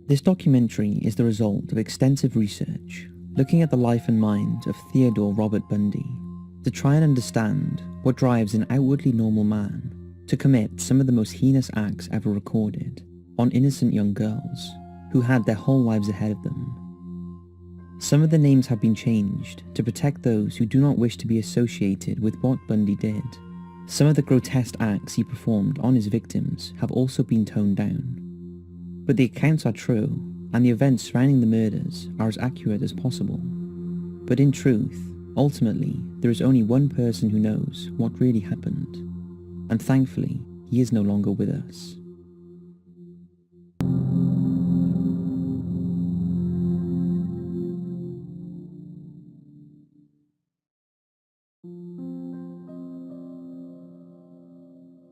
This documentary is the result of extensive research looking at the life and mind of Theodore Robert Bundy to try and understand what drives an outwardly normal man to commit some of the most heinous acts ever recorded on innocent young girls who had their whole lives ahead of them. Some of the names have been changed to protect those who do not wish to be associated with what Bundy did. Some of the grotesque acts he performed on his victims have also been toned down. But the accounts are true, and the events surrounding the murders are as accurate as possible. But in truth, ultimately, there is only one person who knows what really happened, and thankfully, he is no longer with us.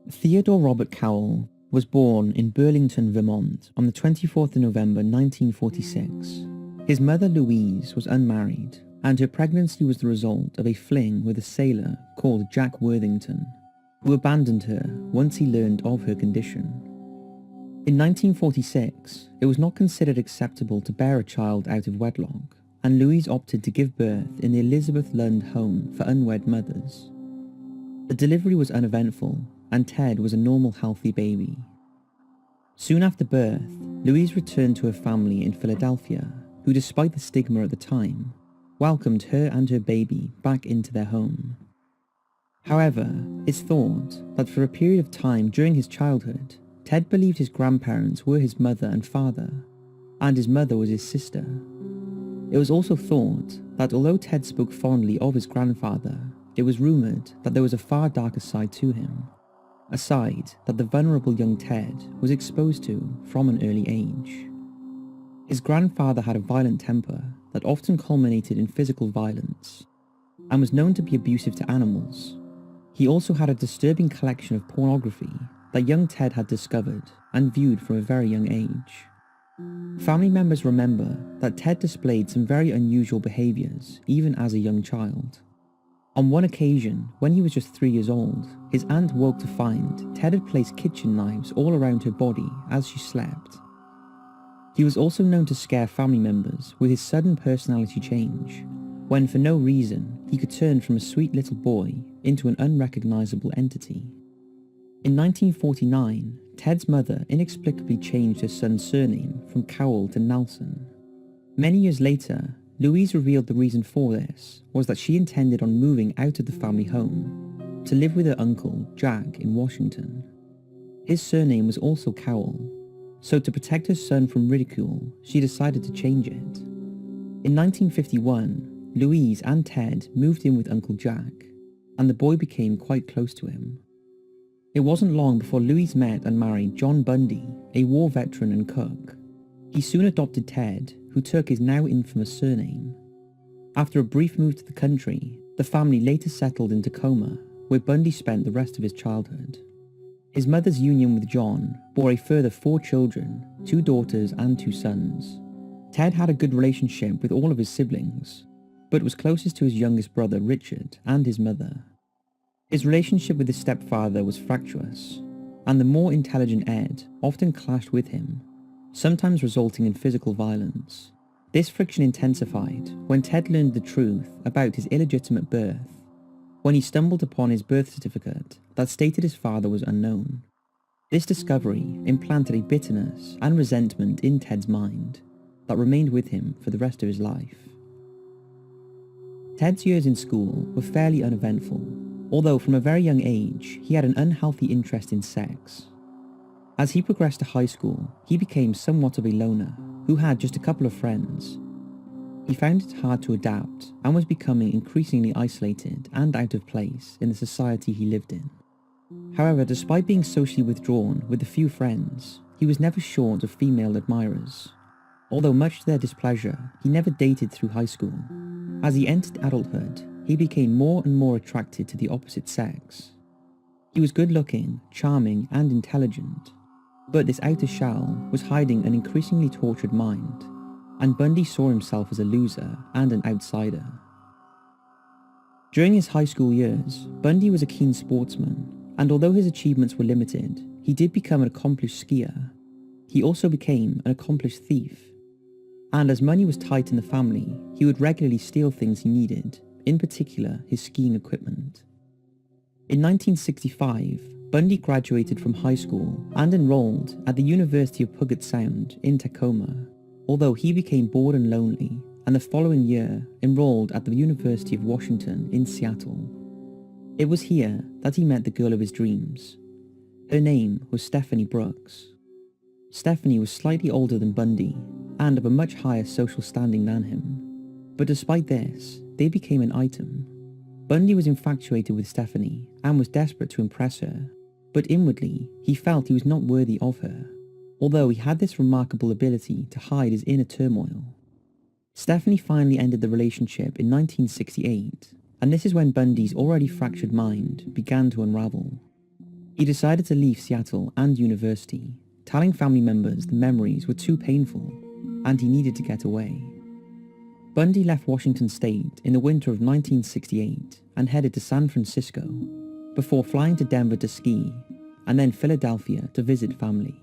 Theodore Robert Cowell was born in Burlington, Vermont on the 24th of November 1946. His mother Louise was unmarried, and her pregnancy was the result of a fling with a sailor called Jack Worthington, who abandoned her once he learned of her condition. In 1946, it was not considered acceptable to bear a child out of wedlock, and Louise opted to give birth in the Elizabeth Lund Home for Unwed Mothers. The delivery was uneventful, and Ted was a normal, healthy baby. Soon after birth, Louise returned to her family in Philadelphia, who, despite the stigma at the time, welcomed her and her baby back into their home. However, it's thought that for a period of time during his childhood, Ted believed his grandparents were his mother and father, and his mother was his sister. It was also thought that although Ted spoke fondly of his grandfather, it was rumoured that there was a far darker side to him, a side that the vulnerable young Ted was exposed to from an early age. His grandfather had a violent temper that often culminated in physical violence, and was known to be abusive to animals. He also had a disturbing collection of pornography that young Ted had discovered and viewed from a very young age. Family members remember that Ted displayed some very unusual behaviours even as a young child. On one occasion, when he was just 3 years old, his aunt woke to find Ted had placed kitchen knives all around her body as she slept. He was also known to scare family members with his sudden personality change, when for no reason he could turn from a sweet little boy into an unrecognisable entity. In 1949, Ted's mother inexplicably changed her son's surname from Cowell to Nelson. Many years later, Louise revealed the reason for this was that she intended on moving out of the family home to live with her uncle, Jack, in Washington. His surname was also Cowell, so to protect her son from ridicule, she decided to change it. In 1951, Louise and Ted moved in with Uncle Jack, and the boy became quite close to him. It wasn't long before Louise met and married John Bundy, a war veteran and cook. He soon adopted Ted, who took his now infamous surname. After a brief move to the country, the family later settled in Tacoma, where Bundy spent the rest of his childhood. His mother's union with John bore a further 4 children, 2 daughters and 2 sons. Ted had a good relationship with all of his siblings, but was closest to his youngest brother Richard and his mother. His relationship with his stepfather was fractious, and the more intelligent Ed often clashed with him, sometimes resulting in physical violence. This friction intensified when Ted learned the truth about his illegitimate birth, when he stumbled upon his birth certificate that stated his father was unknown. This discovery implanted a bitterness and resentment in Ted's mind that remained with him for the rest of his life. Ted's years in school were fairly uneventful, although from a very young age he had an unhealthy interest in sex. As he progressed to high school, he became somewhat of a loner who had just a couple of friends. He found it hard to adapt and was becoming increasingly isolated and out of place in the society he lived in. However, despite being socially withdrawn with a few friends, he was never short of female admirers. Although much to their displeasure, he never dated through high school. As he entered adulthood, he became more and more attracted to the opposite sex. He was good-looking, charming, and intelligent, but this outer shell was hiding an increasingly tortured mind, and Bundy saw himself as a loser and an outsider. During his high school years, Bundy was a keen sportsman, and although his achievements were limited, he did become an accomplished skier. He also became an accomplished thief. And as money was tight in the family, he would regularly steal things he needed, in particular his skiing equipment. In 1965, Bundy graduated from high school and enrolled at the University of Puget Sound in Tacoma, although he became bored and lonely, and the following year enrolled at the University of Washington in Seattle. It was here that he met the girl of his dreams. Her name was Stephanie Brooks. Stephanie was slightly older than Bundy and of a much higher social standing than him. But despite this, they became an item. Bundy was infatuated with Stephanie and was desperate to impress her, but inwardly he felt he was not worthy of her, although he had this remarkable ability to hide his inner turmoil. Stephanie finally ended the relationship in 1968, and this is when Bundy's already fractured mind began to unravel. He decided to leave Seattle and university, telling family members the memories were too painful and he needed to get away. Bundy left Washington State in the winter of 1968 and headed to San Francisco, before flying to Denver to ski, and then Philadelphia to visit family.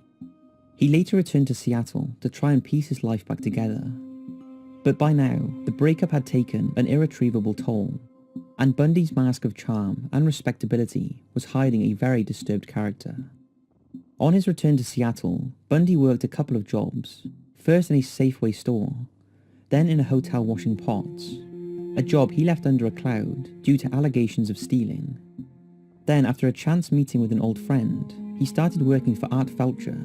He later returned to Seattle to try and piece his life back together. But by now, the breakup had taken an irretrievable toll, and Bundy's mask of charm and respectability was hiding a very disturbed character. On his return to Seattle, Bundy worked a couple of jobs, first in a Safeway store, then in a hotel washing pots, a job he left under a cloud due to allegations of stealing. Then, after a chance meeting with an old friend, he started working for Art Felcher,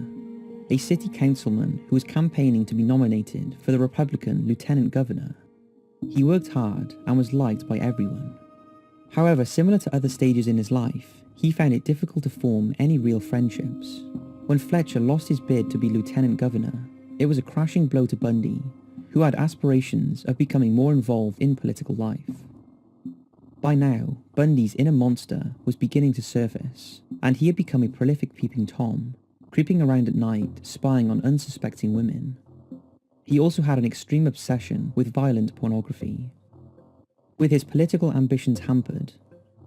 a city councilman who was campaigning to be nominated for the Republican lieutenant governor. He worked hard and was liked by everyone. However, similar to other stages in his life, he found it difficult to form any real friendships. When Fletcher lost his bid to be lieutenant governor, it was a crashing blow to Bundy, who had aspirations of becoming more involved in political life. By now, Bundy's inner monster was beginning to surface, and he had become a prolific peeping Tom, creeping around at night, spying on unsuspecting women. He also had an extreme obsession with violent pornography. With his political ambitions hampered,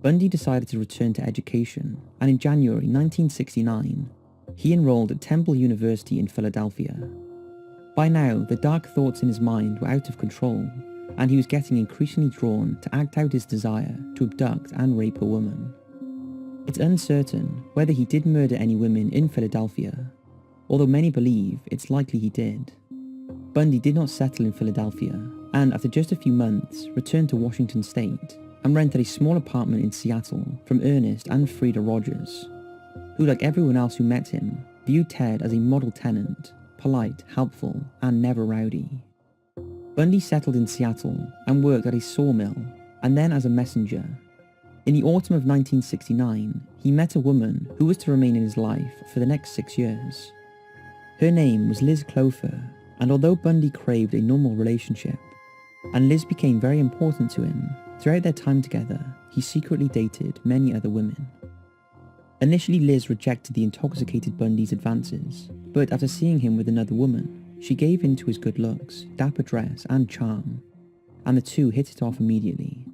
Bundy decided to return to education, and in January 1969, he enrolled at Temple University in Philadelphia. By now, the dark thoughts in his mind were out of control, and he was getting increasingly drawn to act out his desire to abduct and rape a woman. It's uncertain whether he did murder any women in Philadelphia, although many believe it's likely he did. Bundy did not settle in Philadelphia, and after just a few months returned to Washington State and rented a small apartment in Seattle from Ernest and Frida Rogers, who, like everyone else who met him, viewed Ted as a model tenant, polite, helpful, and never rowdy. Bundy settled in Seattle and worked at a sawmill, and then as a messenger. In the autumn of 1969, he met a woman who was to remain in his life for the next 6 years. Her name was Liz Clover, and although Bundy craved a normal relationship, and Liz became very important to him, throughout their time together, he secretly dated many other women. Initially, Liz rejected the intoxicated Bundy's advances, but after seeing him with another woman, she gave in to his good looks, dapper dress, and charm, and the two hit it off immediately.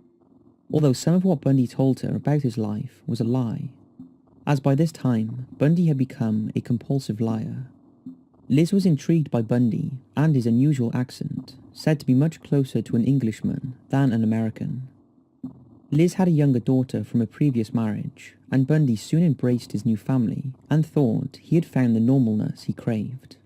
Although some of what Bundy told her about his life was a lie, as by this time, Bundy had become a compulsive liar. Liz was intrigued by Bundy and his unusual accent, said to be much closer to an Englishman than an American. Liz had a younger daughter from a previous marriage, and Bundy soon embraced his new family and thought he had found the normalness he craved.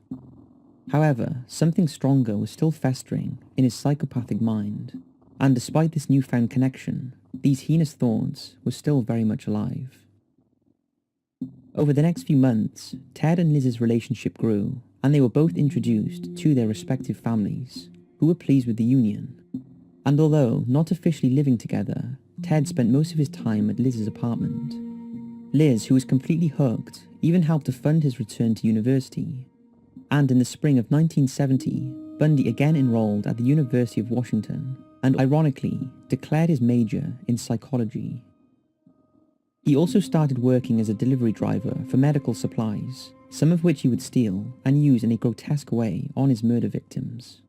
However, something stronger was still festering in his psychopathic mind, and despite this newfound connection, these heinous thoughts were still very much alive. Over the next few months, Ted and Liz's relationship grew, and they were both introduced to their respective families, who were pleased with the union. And although not officially living together, Ted spent most of his time at Liz's apartment. Liz, who was completely hooked, even helped to fund his return to university. And in the spring of 1970, Bundy again enrolled at the University of Washington, and ironically, declared his major in psychology. He also started working as a delivery driver for medical supplies, some of which he would steal and use in a grotesque way on his murder victims.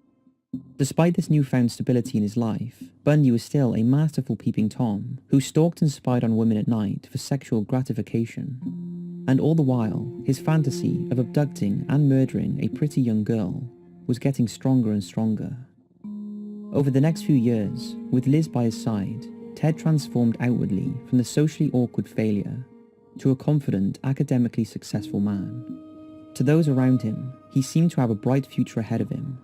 Despite this newfound stability in his life, Bundy was still a masterful peeping Tom who stalked and spied on women at night for sexual gratification. And all the while, his fantasy of abducting and murdering a pretty young girl was getting stronger and stronger. Over the next few years, with Liz by his side, Ted transformed outwardly from the socially awkward failure to a confident, academically successful man. To those around him, he seemed to have a bright future ahead of him,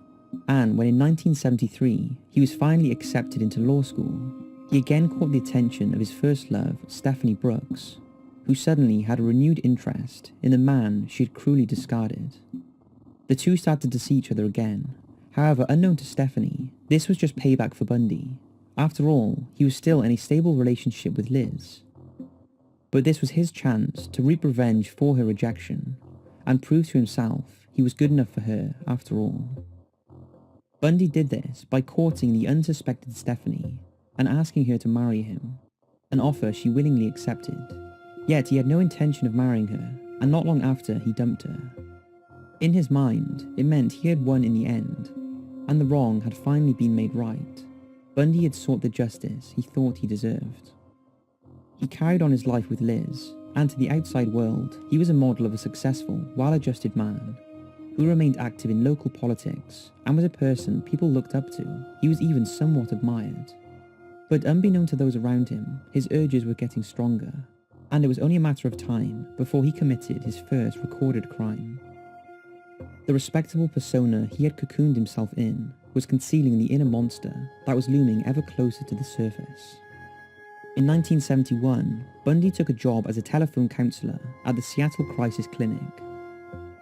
and when in 1973 he was finally accepted into law school, he again caught the attention of his first love, Stephanie Brooks, who suddenly had a renewed interest in the man she had cruelly discarded. The two started to see each other again. However, unknown to Stephanie, this was just payback for Bundy. After all, he was still in a stable relationship with Liz. But this was his chance to reap revenge for her rejection, and prove to himself he was good enough for her after all. Bundy did this by courting the unsuspected Stephanie and asking her to marry him, an offer she willingly accepted. Yet he had no intention of marrying her, and not long after he dumped her. In his mind, it meant he had won in the end, and the wrong had finally been made right. Bundy had sought the justice he thought he deserved. He carried on his life with Liz, and to the outside world, he was a model of a successful, well-adjusted man who remained active in local politics and was a person people looked up to. He was even somewhat admired. But unbeknown to those around him, his urges were getting stronger, and it was only a matter of time before he committed his first recorded crime. The respectable persona he had cocooned himself in was concealing the inner monster that was looming ever closer to the surface. In 1971, Bundy took a job as a telephone counselor at the Seattle Crisis Clinic,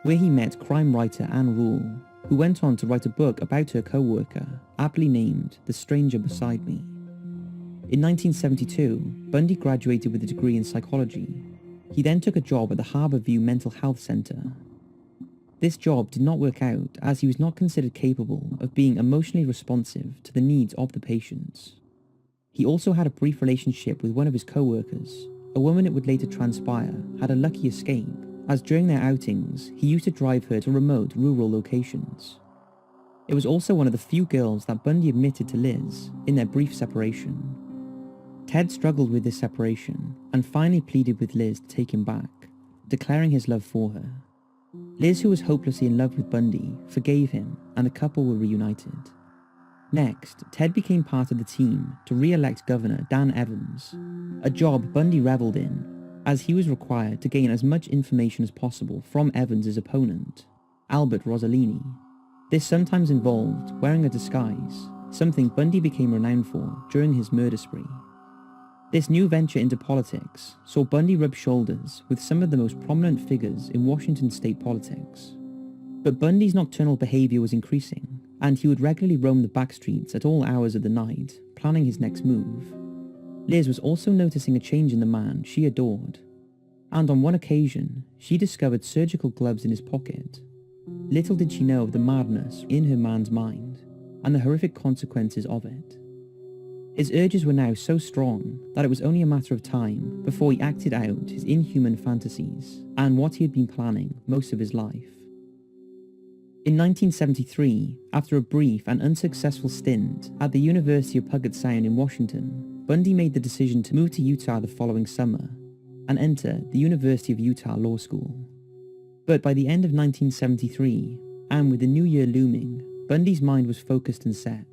where he met crime writer Anne Rule, who went on to write a book about her co-worker, aptly named The Stranger Beside Me. In 1972, Bundy graduated with a degree in psychology. He then took a job at the Harborview Mental Health Center. This job did not work out as he was not considered capable of being emotionally responsive to the needs of the patients. He also had a brief relationship with one of his co-workers, a woman it would later transpire had a lucky escape, as during their outings he used to drive her to remote rural locations. It was also one of the few girls that Bundy admitted to Liz in their brief separation. Ted struggled with this separation and finally pleaded with Liz to take him back, declaring his love for her. Liz, who was hopelessly in love with Bundy, forgave him and the couple were reunited. Next, Ted became part of the team to re-elect Governor Dan Evans, a job Bundy reveled in, as he was required to gain as much information as possible from Evans' opponent, Albert Rossellini. This sometimes involved wearing a disguise, something Bundy became renowned for during his murder spree. This new venture into politics saw Bundy rub shoulders with some of the most prominent figures in Washington state politics. But Bundy's nocturnal behavior was increasing, and he would regularly roam the back streets at all hours of the night, planning his next move. Liz was also noticing a change in the man she adored, and on one occasion, she discovered surgical gloves in his pocket. Little did she know of the madness in her man's mind, and the horrific consequences of it. His urges were now so strong that it was only a matter of time before he acted out his inhuman fantasies and what he had been planning most of his life. In 1973, after a brief and unsuccessful stint at the University of Puget Sound in Washington, Bundy made the decision to move to Utah the following summer and enter the University of Utah Law School. But by the end of 1973, and with the new year looming, Bundy's mind was focused and set.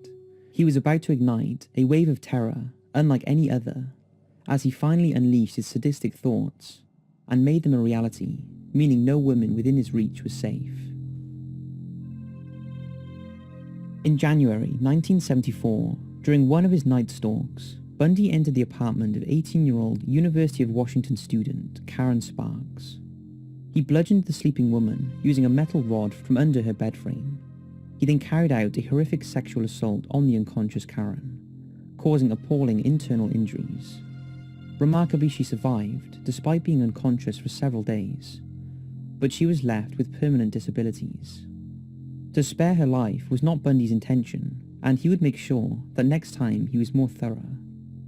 He was about to ignite a wave of terror unlike any other, as he finally unleashed his sadistic thoughts and made them a reality, meaning no woman within his reach was safe. In January 1974, during one of his night stalks, Bundy entered the apartment of 18-year-old University of Washington student Karen Sparks. He bludgeoned the sleeping woman using a metal rod from under her bed frame. He then carried out a horrific sexual assault on the unconscious Karen, causing appalling internal injuries. Remarkably, she survived, despite being unconscious for several days, but she was left with permanent disabilities. To spare her life was not Bundy's intention, and he would make sure that next time he was more thorough.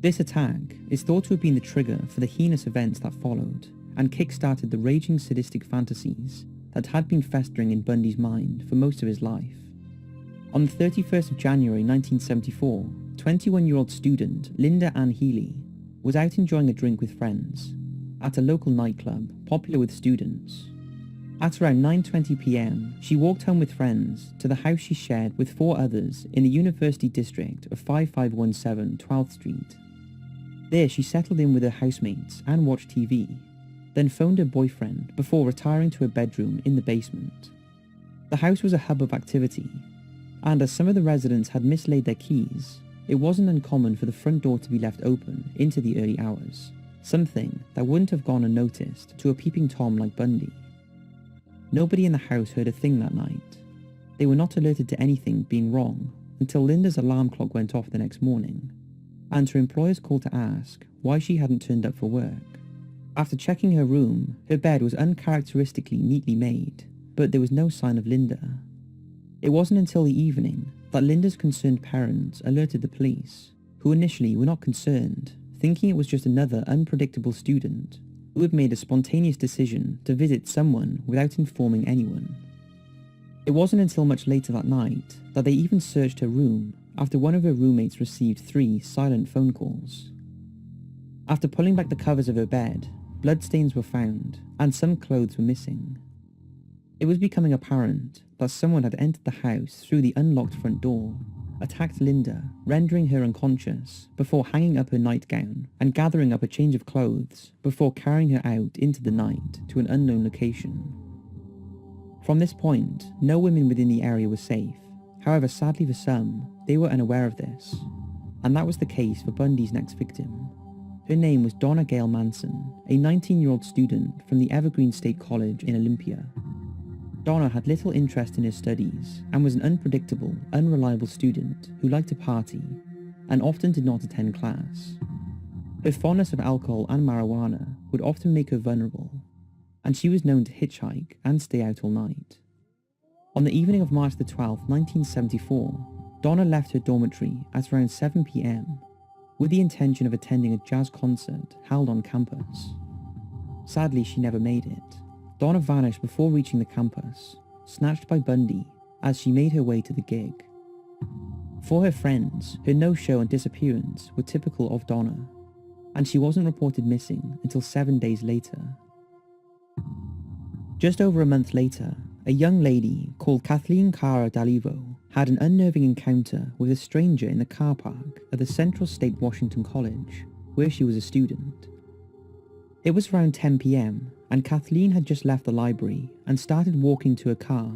This attack is thought to have been the trigger for the heinous events that followed, and kick-started the raging sadistic fantasies that had been festering in Bundy's mind for most of his life. On the 31st of January 1974, 21-year-old student Linda Ann Healy was out enjoying a drink with friends. at a local nightclub popular with students. At around 9:20 p.m, she walked home with friends to the house she shared with 4 others in the University District of 5517 12th Street. There she settled in with her housemates and watched TV, then phoned her boyfriend before retiring to her bedroom in the basement. The house was a hub of activity, and as some of the residents had mislaid their keys, it wasn't uncommon for the front door to be left open into the early hours, something that wouldn't have gone unnoticed to a peeping Tom like Bundy. Nobody in the house heard a thing that night. They were not alerted to anything being wrong until Linda's alarm clock went off the next morning, and her employers called to ask why she hadn't turned up for work. After checking her room, her bed was uncharacteristically neatly made, but there was no sign of Linda. It wasn't until the evening that Linda's concerned parents alerted the police, who initially were not concerned, thinking it was just another unpredictable student who had made a spontaneous decision to visit someone without informing anyone. It wasn't until much later that night that they even searched her room after one of her roommates received 3 silent phone calls. After pulling back the covers of her bed, bloodstains were found and some clothes were missing. It was becoming apparent that someone had entered the house through the unlocked front door, attacked Linda, rendering her unconscious before hanging up her nightgown and gathering up a change of clothes before carrying her out into the night to an unknown location. From this point, no women within the area were safe. However, sadly for some, they were unaware of this, and that was the case for Bundy's next victim. Her name was Donna Gail Manson, a 19-year-old student from the Evergreen State College in Olympia. Donna had little interest in her studies and was an unpredictable, unreliable student who liked to party and often did not attend class. Her fondness of alcohol and marijuana would often make her vulnerable, and she was known to hitchhike and stay out all night. On the evening of March the 12th, 1974, Donna left her dormitory at around 7 p.m. with the intention of attending a jazz concert held on campus. Sadly, she never made it. Donna vanished before reaching the campus, snatched by Bundy as she made her way to the gig. For her friends, her no-show and disappearance were typical of Donna, and she wasn't reported missing until 7 days later. Just over a month later, a young lady called Kathleen Cara D'Alivo had an unnerving encounter with a stranger in the car park at the Central State Washington College, where she was a student. It was around 10 p.m, and Kathleen had just left the library and started walking to her car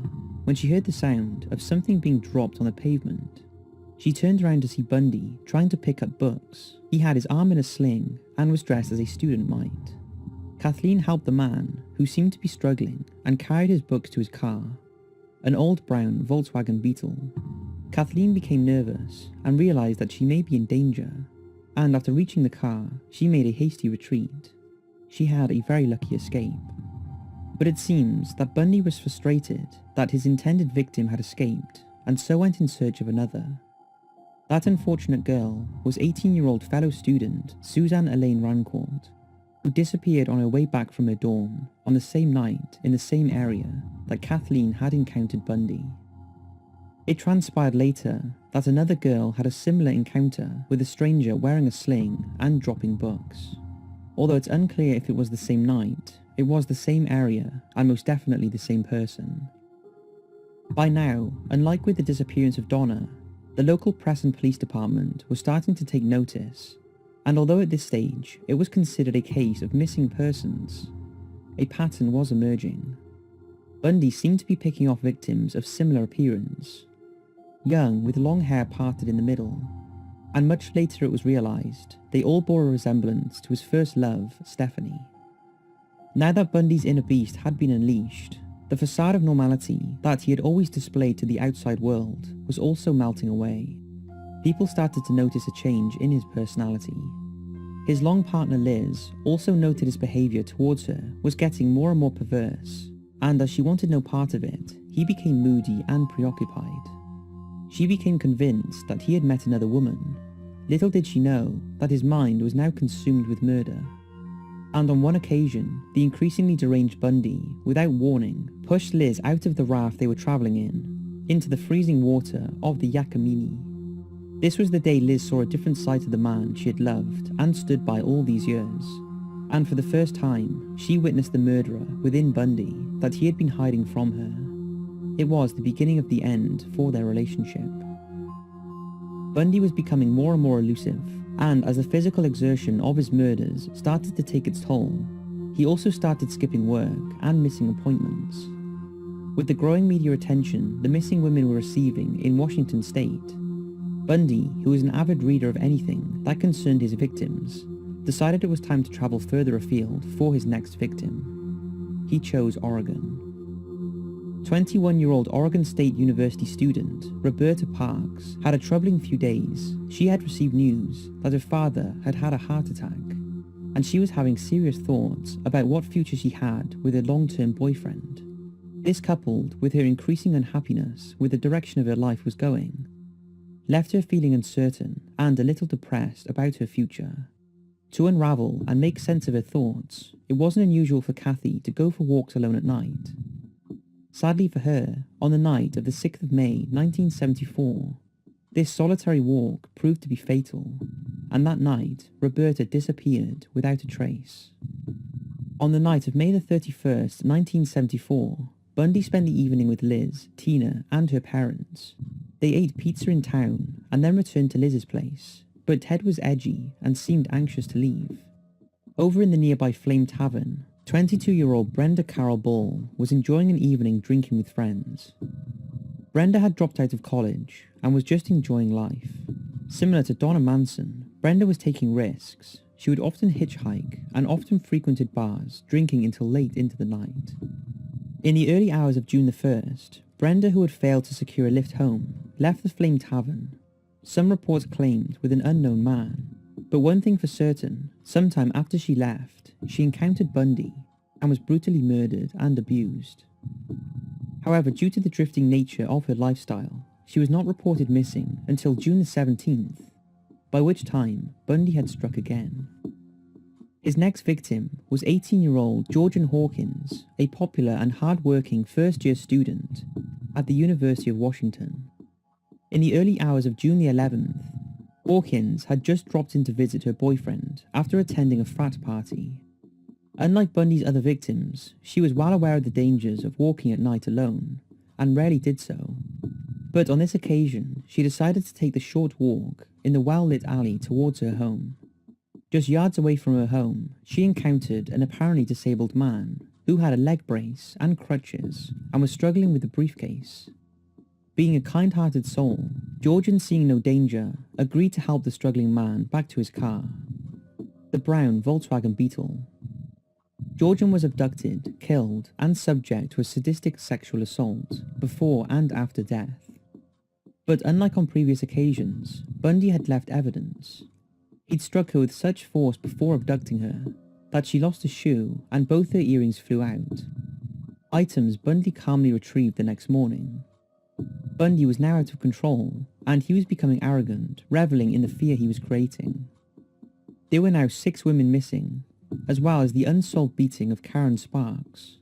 when she heard the sound of something being dropped on the pavement. She turned around to see Bundy trying to pick up books. He had his arm in a sling and was dressed as a student might. Kathleen helped the man, who seemed to be struggling, and carried his books to his car, an old brown Volkswagen Beetle. Kathleen became nervous and realized that she may be in danger, and after reaching the car, she made a hasty retreat. She had a very lucky escape. But it seems that Bundy was frustrated that his intended victim had escaped, and so went in search of another. That unfortunate girl was 18-year-old fellow student Suzanne Elaine Rancourt, who disappeared on her way back from her dorm on the same night in the same area that Kathleen had encountered Bundy. It transpired later that another girl had a similar encounter with a stranger wearing a sling and dropping books. Although it's unclear if it was the same night, it was the same area and most definitely the same person. By now, unlike with the disappearance of Donna, the local press and police department was starting to take notice, and although at this stage it was considered a case of missing persons, a pattern was emerging. Bundy seemed to be picking off victims of similar appearance, young with long hair parted in the middle, and much later it was realized they all bore a resemblance to his first love, Stephanie. Now that Bundy's inner beast had been unleashed, the facade of normality that he had always displayed to the outside world was also melting away. People started to notice a change in his personality. His long partner Liz also noted his behavior towards her was getting more and more perverse, and as she wanted no part of it, he became moody and preoccupied. She became convinced that he had met another woman. Little did she know that his mind was now consumed with murder. And on one occasion, the increasingly deranged Bundy, without warning, pushed Liz out of the raft they were travelling in, into the freezing water of the Yakamini. This was the day Liz saw a different side to the man she had loved and stood by all these years, and for the first time, she witnessed the murderer within Bundy that he had been hiding from her. It was the beginning of the end for their relationship. Bundy was becoming more and more elusive, and as the physical exertion of his murders started to take its toll, he also started skipping work and missing appointments. With the growing media attention the missing women were receiving in Washington state, Bundy, who was an avid reader of anything that concerned his victims, decided it was time to travel further afield for his next victim. He chose Oregon. 21-year-old Oregon State University student Roberta Parks had a troubling few days. She had received news that her father had had a heart attack, and she was having serious thoughts about what future she had with her long-term boyfriend. This, coupled with her increasing unhappiness with the direction of her life was going, left her feeling uncertain and a little depressed about her future. To unravel and make sense of her thoughts, it wasn't unusual for Kathy to go for walks alone at night. Sadly for her, on the night of the 6th of May 1974, this solitary walk proved to be fatal, and that night Roberta disappeared without a trace. On the night of May the 31st, 1974, Bundy spent the evening with Liz, Tina, and her parents. They ate pizza in town and then returned to Liz's place, but Ted was edgy and seemed anxious to leave. Over in the nearby Flame Tavern, 22-year-old Brenda Carol Ball was enjoying an evening drinking with friends. Brenda had dropped out of college and was just enjoying life. Similar to Donna Manson, Brenda was taking risks. She would often hitchhike and often frequented bars, drinking until late into the night. In the early hours of June the 1st, Brenda, who had failed to secure a lift home, left the Flame Tavern. Some reports claimed with an unknown man, but one thing for certain, sometime after she left, she encountered Bundy and was brutally murdered and abused. However, due to the drifting nature of her lifestyle, she was not reported missing until June the 17th, by which time Bundy had struck again. His next victim was 18-year-old Georgian Hawkins, a popular and hard-working first-year student at the University of Washington. In the early hours of June the 11th, Hawkins had just dropped in to visit her boyfriend after attending a frat party. Unlike Bundy's other victims, she was well aware of the dangers of walking at night alone, and rarely did so. But on this occasion, she decided to take the short walk in the well-lit alley towards her home. Just yards away from her home, she encountered an apparently disabled man who had a leg brace and crutches and was struggling with a briefcase. Being a kind-hearted soul, Georgian, seeing no danger, agreed to help the struggling man back to his car, the brown Volkswagen Beetle. Georgian was abducted, killed, and subject to a sadistic sexual assault before and after death. But unlike on previous occasions, Bundy had left evidence. He'd struck her with such force before abducting her that she lost a shoe and both her earrings flew out. Items Bundy calmly retrieved the next morning. Bundy was now out of control, and he was becoming arrogant, reveling in the fear he was creating. There were now 6 women missing, as well as the unsolved beating of Karen Sparks,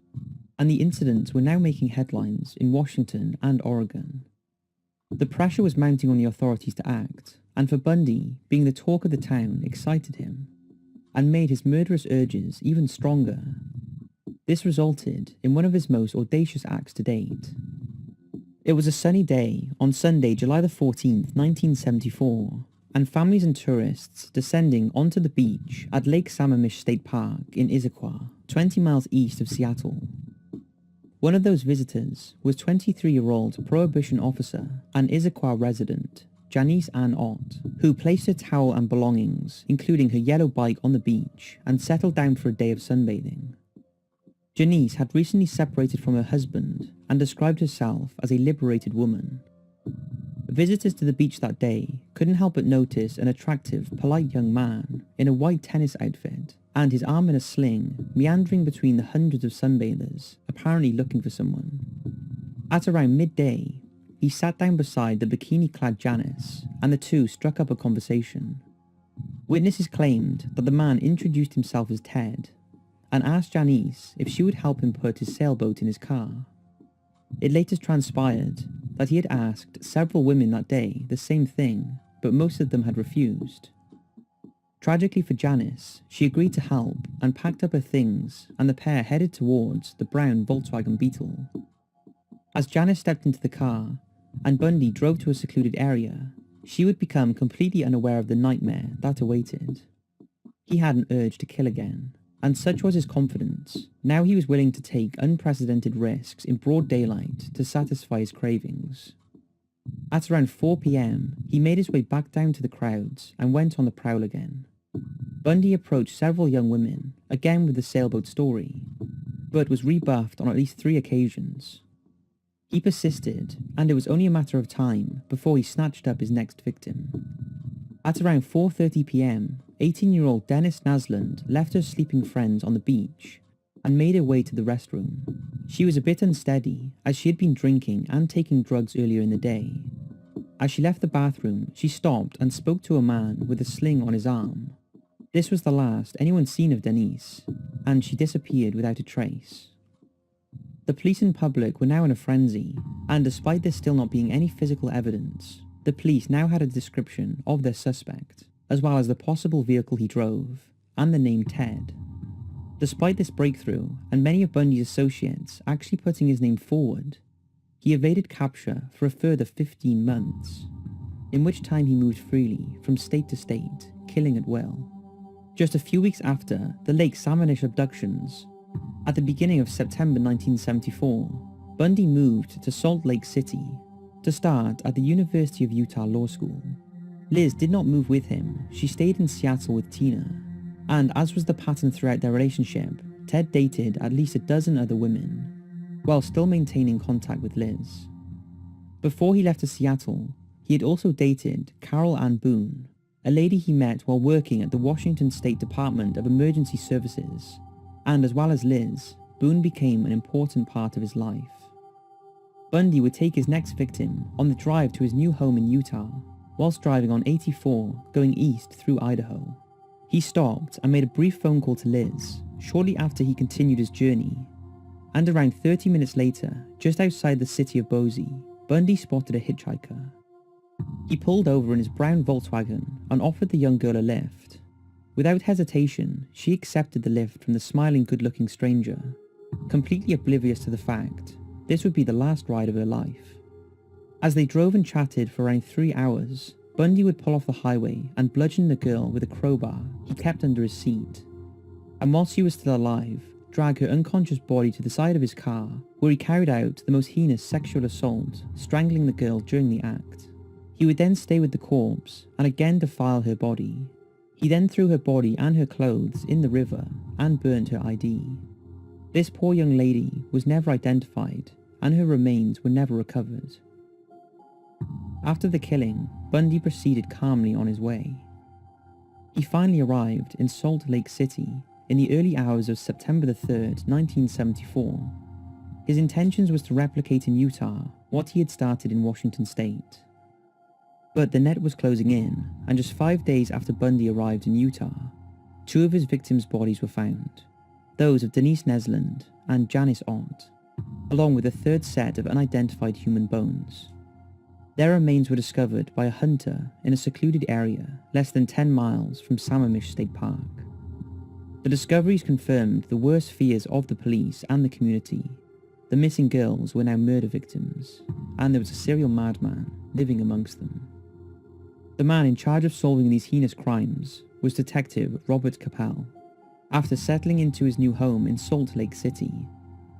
and the incidents were now making headlines in Washington and Oregon. The pressure was mounting on the authorities to act, and for Bundy, being the talk of the town excited him, and made his murderous urges even stronger. This resulted in one of his most audacious acts to date. It was a sunny day on Sunday, July the 14th, 1974, and families and tourists descending onto the beach at Lake Sammamish State Park in Issaquah, 20 miles east of Seattle. One of those visitors was 23-year-old Prohibition officer and Issaquah resident, Janice Ann Ott, who placed her towel and belongings, including her yellow bike, on the beach and settled down for a day of sunbathing. Janice had recently separated from her husband and described herself as a liberated woman. Visitors to the beach that day couldn't help but notice an attractive, polite young man in a white tennis outfit and his arm in a sling, meandering between the hundreds of sunbathers, apparently looking for someone. At around midday, he sat down beside the bikini-clad Janice, and the two struck up a conversation. Witnesses claimed that the man introduced himself as Ted, and asked Janice if she would help him put his sailboat in his car. It later transpired that he had asked several women that day the same thing, but most of them had refused. Tragically for Janice, she agreed to help and packed up her things, and the pair headed towards the brown Volkswagen Beetle. As Janice stepped into the car, and Bundy drove to a secluded area, she would become completely unaware of the nightmare that awaited. He had an urge to kill again, and such was his confidence, now he was willing to take unprecedented risks in broad daylight to satisfy his cravings. At around 4 p.m, he made his way back down to the crowds and went on the prowl again. Bundy approached several young women, again with the sailboat story, but was rebuffed on at least 3 occasions. He persisted, and it was only a matter of time before he snatched up his next victim. At around 4:30 p.m, 18-year-old Dennis Naslund left her sleeping friends on the beach and made her way to the restroom. She was a bit unsteady, as she had been drinking and taking drugs earlier in the day. As she left the bathroom, she stopped and spoke to a man with a sling on his arm. This was the last anyone seen of Denise, and she disappeared without a trace. The police and public were now in a frenzy, and despite there still not being any physical evidence, the police now had a description of their suspect, as well as the possible vehicle he drove, and the name Ted. Despite this breakthrough, and many of Bundy's associates actually putting his name forward, he evaded capture for a further 15 months, in which time he moved freely from state to state, killing at will. Just a few weeks after the Lake Sammamish abductions, at the beginning of September 1974, Bundy moved to Salt Lake City to start at the University of Utah Law School. Liz did not move with him, she stayed in Seattle with Tina, and as was the pattern throughout their relationship, Ted dated at least a dozen other women, while still maintaining contact with Liz. Before he left to Seattle, he had also dated Carol Ann Boone, a lady he met while working at the Washington State Department of Emergency Services, and as well as Liz, Boone became an important part of his life. Bundy would take his next victim on the drive to his new home in Utah, whilst driving on 84 going east through Idaho. He stopped and made a brief phone call to Liz shortly after he continued his journey, and around 30 minutes later, just outside the city of Boise, Bundy spotted a hitchhiker. He pulled over in his brown Volkswagen and offered the young girl a lift. Without hesitation, she accepted the lift from the smiling good-looking stranger, completely oblivious to the fact this would be the last ride of her life. As they drove and chatted for around 3 hours, Bundy would pull off the highway and bludgeon the girl with a crowbar he kept under his seat, and while she was still alive, drag her unconscious body to the side of his car, where he carried out the most heinous sexual assault, strangling the girl during the act. He would then stay with the corpse and again defile her body. He then threw her body and her clothes in the river and burnt her ID. This poor young lady was never identified, and her remains were never recovered. After the killing, Bundy proceeded calmly on his way. He finally arrived in Salt Lake City in the early hours of September 3rd, 1974. His intentions was to replicate in Utah what he had started in Washington State. But the net was closing in, and just 5 days after Bundy arrived in Utah, 2 of his victims' bodies were found, those of Denise Naslund and Janice Ott, along with a third set of unidentified human bones. Their remains were discovered by a hunter in a secluded area less than 10 miles from Sammamish State Park. The discoveries confirmed the worst fears of the police and the community. The missing girls were now murder victims, and there was a serial madman living amongst them. The man in charge of solving these heinous crimes was Detective Robert Capel. After settling into his new home in Salt Lake City,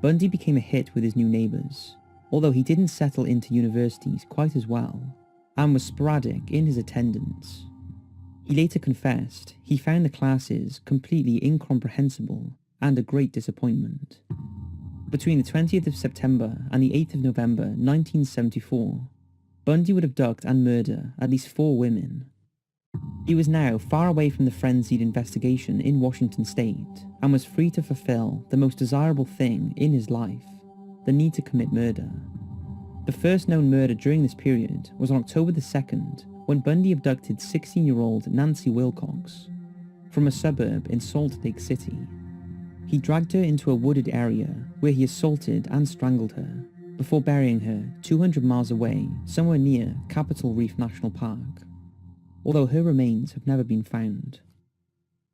Bundy became a hit with his new neighbours, although he didn't settle into universities quite as well, and was sporadic in his attendance. He later confessed he found the classes completely incomprehensible and a great disappointment. Between the 20th of September and the 8th of November 1974, Bundy would abduct and murder at least 4 women. He was now far away from the frenzied investigation in Washington State and was free to fulfill the most desirable thing in his life, the need to commit murder. The first known murder during this period was on October the 2nd, when Bundy abducted 16-year-old Nancy Wilcox from a suburb in Salt Lake City. He dragged her into a wooded area where he assaulted and strangled her, before burying her 200 miles away somewhere near Capitol Reef National Park, although her remains have never been found.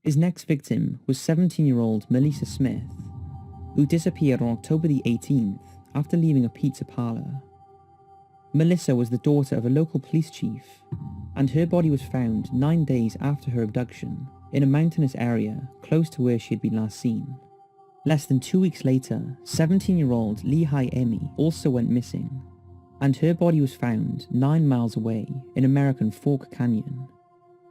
His next victim was 17-year-old Melissa Smith, who disappeared on October the 18th after leaving a pizza parlor. Melissa was the daughter of a local police chief, and her body was found 9 days after her abduction in a mountainous area close to where she had been last seen. Less than 2 weeks later, 17-year-old Lehigh Emmy also went missing, and her body was found 9 miles away in American Fork Canyon.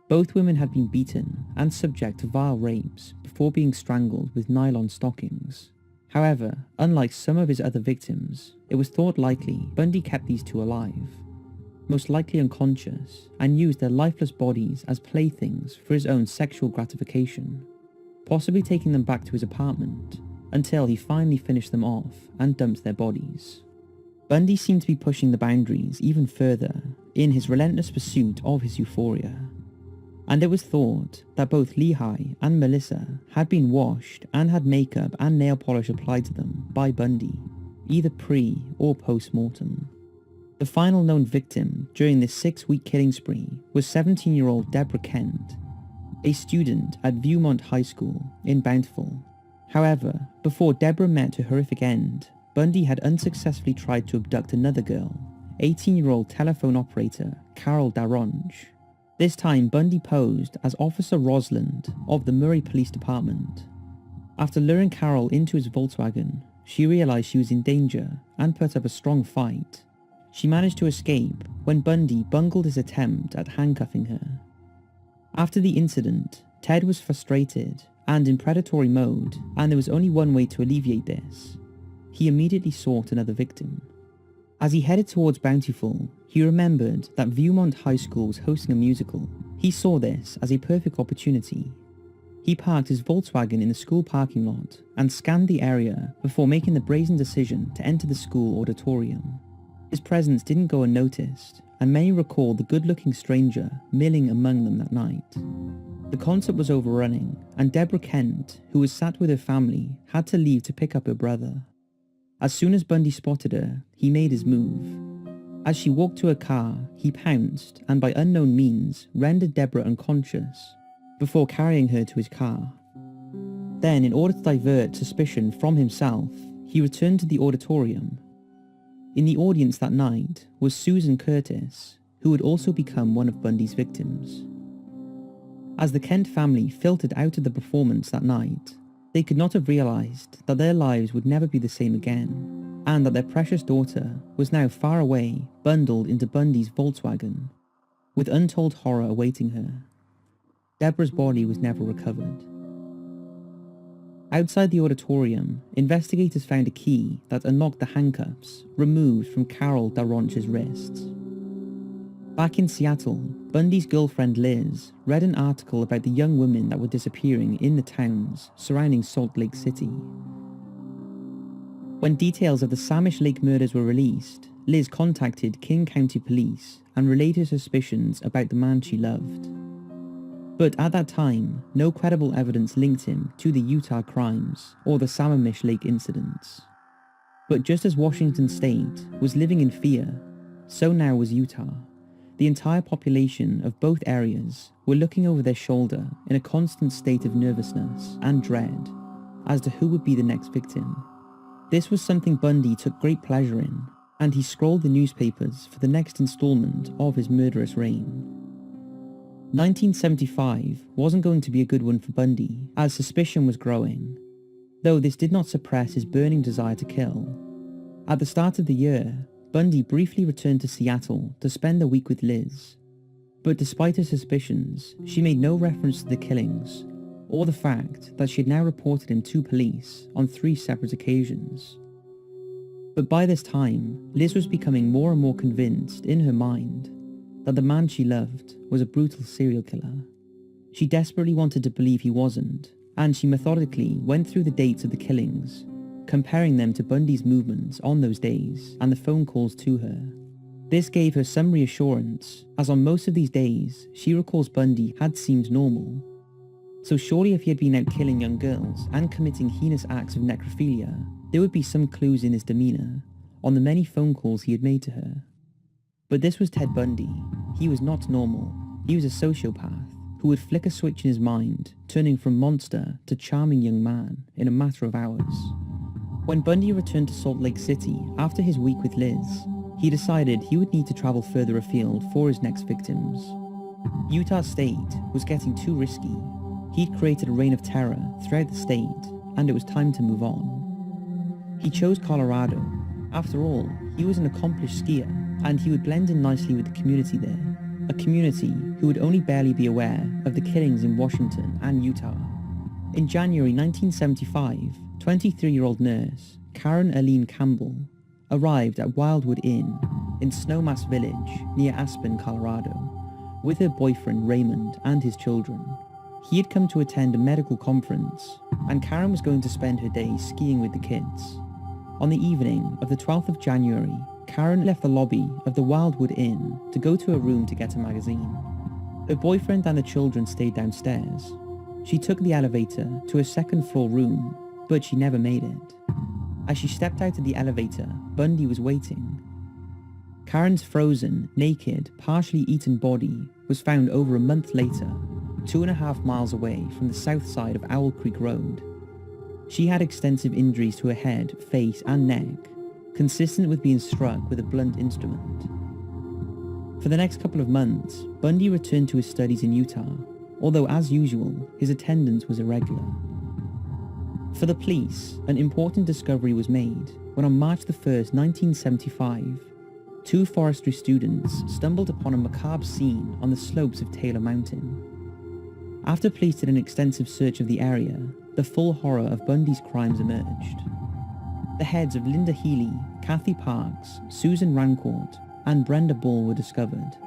Both women had been beaten and subject to vile rapes before being strangled with nylon stockings. However, unlike some of his other victims, it was thought likely Bundy kept these two alive, most likely unconscious, and used their lifeless bodies as playthings for his own sexual gratification, possibly taking them back to his apartment until he finally finished them off and dumped their bodies. Bundy seemed to be pushing the boundaries even further in his relentless pursuit of his euphoria, and it was thought that both Lehigh and Melissa had been washed and had makeup and nail polish applied to them by Bundy, either pre or post-mortem. The final known victim during this 6-week killing spree was 17-year-old Deborah Kent, a student at Vermont High School in Bountiful. However, before Deborah met her horrific end, Bundy had unsuccessfully tried to abduct another girl, 18-year-old telephone operator Carol Daronge. This time Bundy posed as Officer Rosland of the Murray Police Department. After luring Carol into his Volkswagen, she realized she was in danger and put up a strong fight. She managed to escape when Bundy bungled his attempt at handcuffing her. After the incident, Ted was frustrated and in predatory mode, and there was only one way to alleviate this. He immediately sought another victim. As he headed towards Bountiful, he remembered that Vermont High School was hosting a musical. He saw this as a perfect opportunity. He parked his Volkswagen in the school parking lot and scanned the area before making the brazen decision to enter the school auditorium. His presence didn't go unnoticed, and many recall the good-looking stranger milling among them that night. The concert was overrunning, and Deborah Kent, who was sat with her family, had to leave to pick up her brother. As soon as Bundy spotted her, he made his move. As she walked to her car, he pounced and by unknown means rendered Deborah unconscious, before carrying her to his car. Then, in order to divert suspicion from himself, he returned to the auditorium. In the audience that night was Susan Curtis, who would also become one of Bundy's victims. As the Kent family filtered out of the performance that night, they could not have realized that their lives would never be the same again, and that their precious daughter was now far away, bundled into Bundy's Volkswagen, with untold horror awaiting her. Deborah's body was never recovered. Outside the auditorium, investigators found a key that unlocked the handcuffs removed from Carol Daronche's wrists. Back in Seattle, Bundy's girlfriend Liz read an article about the young women that were disappearing in the towns surrounding Salt Lake City. When details of the Samish Lake murders were released, Liz contacted King County Police and relayed her suspicions about the man she loved. But at that time, no credible evidence linked him to the Utah crimes or the Samish Lake incidents. But just as Washington State was living in fear, so now was Utah. The entire population of both areas were looking over their shoulder in a constant state of nervousness and dread as to who would be the next victim. This was something Bundy took great pleasure in, and he scrolled the newspapers for the next installment of his murderous reign. 1975 wasn't going to be a good one for Bundy, as suspicion was growing, though this did not suppress his burning desire to kill. At the start of the year, Bundy briefly returned to Seattle to spend a week with Liz, but despite her suspicions, she made no reference to the killings, or the fact that she had now reported him to police on 3 separate occasions. But by this time, Liz was becoming more and more convinced in her mind that the man she loved was a brutal serial killer. She desperately wanted to believe he wasn't, and she methodically went through the dates of the killings, comparing them to Bundy's movements on those days and the phone calls to her. This gave her some reassurance, as on most of these days, she recalls Bundy had seemed normal. So surely if he had been out killing young girls and committing heinous acts of necrophilia, there would be some clues in his demeanour on the many phone calls he had made to her. But this was Ted Bundy. He was not normal. He was a sociopath who who would flick a switch in his mind, turning from monster to charming young man in a matter of hours. When Bundy returned to Salt Lake City after his week with Liz, he decided he would need to travel further afield for his next victims. Utah State was getting too risky. He'd created a reign of terror throughout the state, and it was time to move on. He chose Colorado. After all, he was an accomplished skier, and he would blend in nicely with the community there, a community who would only barely be aware of the killings in Washington and Utah. In January 1975, 23-year-old nurse Karen Eileen Campbell arrived at Wildwood Inn in Snowmass Village near Aspen, Colorado, with her boyfriend Raymond and his children. He had come to attend a medical conference, and Karen was going to spend her day skiing with the kids. On the evening of the 12th of January, Karen left the lobby of the Wildwood Inn to go to her room to get a magazine. Her boyfriend and the children stayed downstairs. She took the elevator to her second-floor room, but she never made it. As she stepped out of the elevator, Bundy was waiting. Karen's frozen, naked, partially eaten body was found over a month later, 2.5 miles away from the south side of Owl Creek Road. She had extensive injuries to her head, face, and neck, consistent with being struck with a blunt instrument. For the next couple of months, Bundy returned to his studies in Utah, although as usual, his attendance was irregular. For the police, an important discovery was made when on March 1st, 1975, 2 forestry students stumbled upon a macabre scene on the slopes of Taylor Mountain. After police did an extensive search of the area, the full horror of Bundy's crimes emerged. The heads of Linda Healy, Kathy Parks, Susan Rancourt, and Brenda Ball were discovered.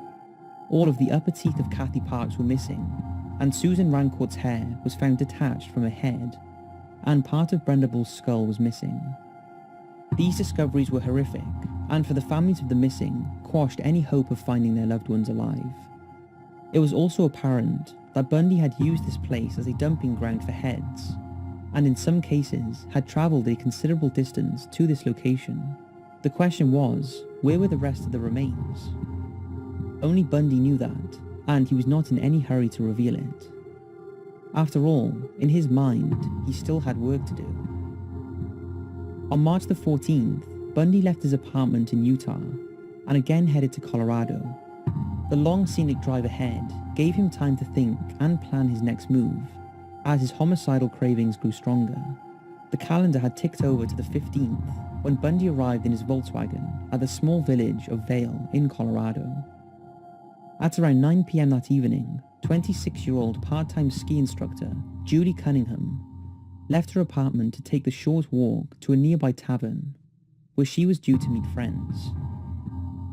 All of the upper teeth of Kathy Parks were missing, and Susan Rancourt's hair was found detached from her head, and part of Brenda Ball's skull was missing. These discoveries were horrific, and for the families of the missing, quashed any hope of finding their loved ones alive. It was also apparent that Bundy had used this place as a dumping ground for heads, and in some cases had travelled a considerable distance to this location. The question was, where were the rest of the remains? Only Bundy knew that, and he was not in any hurry to reveal it. After all, in his mind, he still had work to do. On March the 14th, Bundy left his apartment in Utah and again headed to Colorado. The long scenic drive ahead gave him time to think and plan his next move, as his homicidal cravings grew stronger. The calendar had ticked over to the 15th when Bundy arrived in his Volkswagen at the small village of Vail in Colorado. At around 9 p.m. that evening, 26-year-old part-time ski instructor Judy Cunningham left her apartment to take the short walk to a nearby tavern, where she was due to meet friends.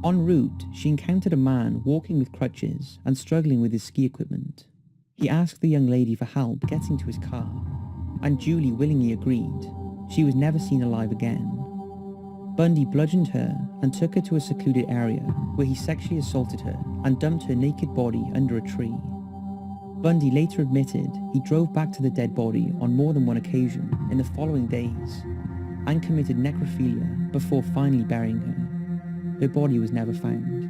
En route, she encountered a man walking with crutches and struggling with his ski equipment. He asked the young lady for help getting to his car, and Julie willingly agreed. She was never seen alive again. Bundy bludgeoned her and took her to a secluded area where he sexually assaulted her and dumped her naked body under a tree. Bundy later admitted he drove back to the dead body on more than one occasion in the following days and committed necrophilia before finally burying her. Her body was never found.